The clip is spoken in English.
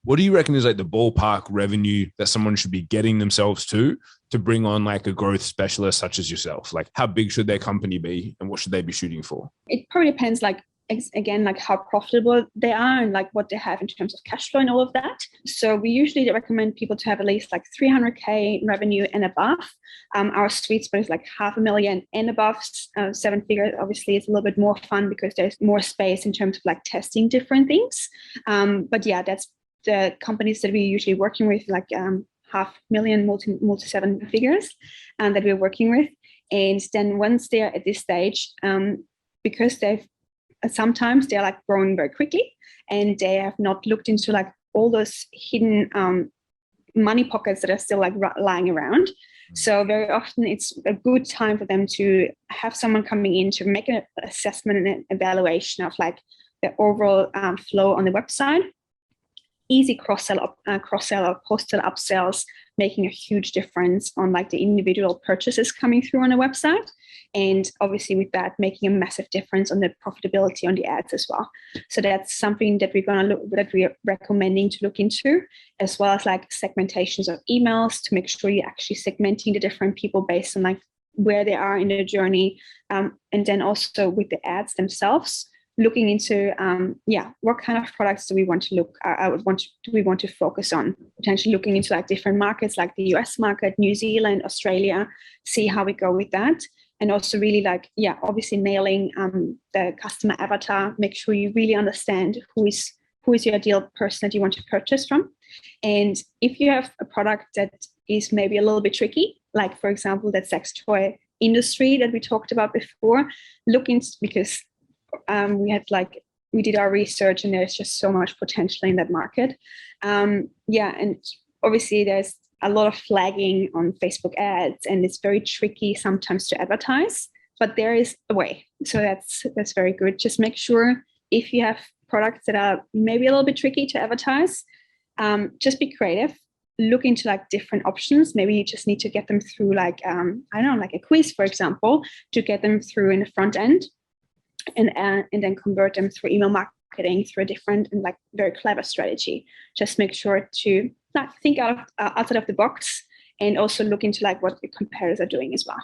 what do you reckon is like the ballpark revenue that someone should be getting themselves to bring on like a growth specialist such as yourself? Like how big should their company be and what should they be shooting for? It probably depends, like, again, like how profitable they are and like what they have in terms of cash flow and all of that. So we usually recommend people to have at least like 300K revenue and above. Our sweet spot is like 500,000 and above. 7 figures obviously is a little bit more fun because there's more space in terms of like testing different things. But yeah, that's the companies that we're usually working with, like 500,000 multi 7 figures that we're working with. And then once they're at this stage, because sometimes they're like growing very quickly and they have not looked into like all those hidden money pockets that are still like lying around. So very often it's a good time for them to have someone coming in to make an assessment and an evaluation of like the overall flow on the website. Easy cross-sell or post-sell upsells, making a huge difference on like the individual purchases coming through on a website. And obviously with that, making a massive difference on the profitability on the ads as well. So that's something that we're recommending to look into, as well as like segmentations of emails to make sure you're actually segmenting the different people based on like where they are in their journey. And then also with the ads themselves, looking into what kind of products do we want to focus on, potentially looking into like different markets like the US market, New Zealand, Australia, see how we go with that. And also really like obviously nailing the customer avatar, make sure you really understand who is your ideal person that you want to purchase from. And if you have a product that is maybe a little bit tricky, like for example that sex toy industry that we talked about before, because we did our research and there's just so much potential in that market. And obviously there's a lot of flagging on Facebook ads and it's very tricky sometimes to advertise, but there is a way. So that's very good. Just make sure if you have products that are maybe a little bit tricky to advertise, just be creative. Look into like different options. Maybe you just need to get them through like, like a quiz, for example, to get them through in the front end. And then convert them through email marketing through a different and like very clever strategy. Just make sure to think outside of the box and also look into like what your competitors are doing as well.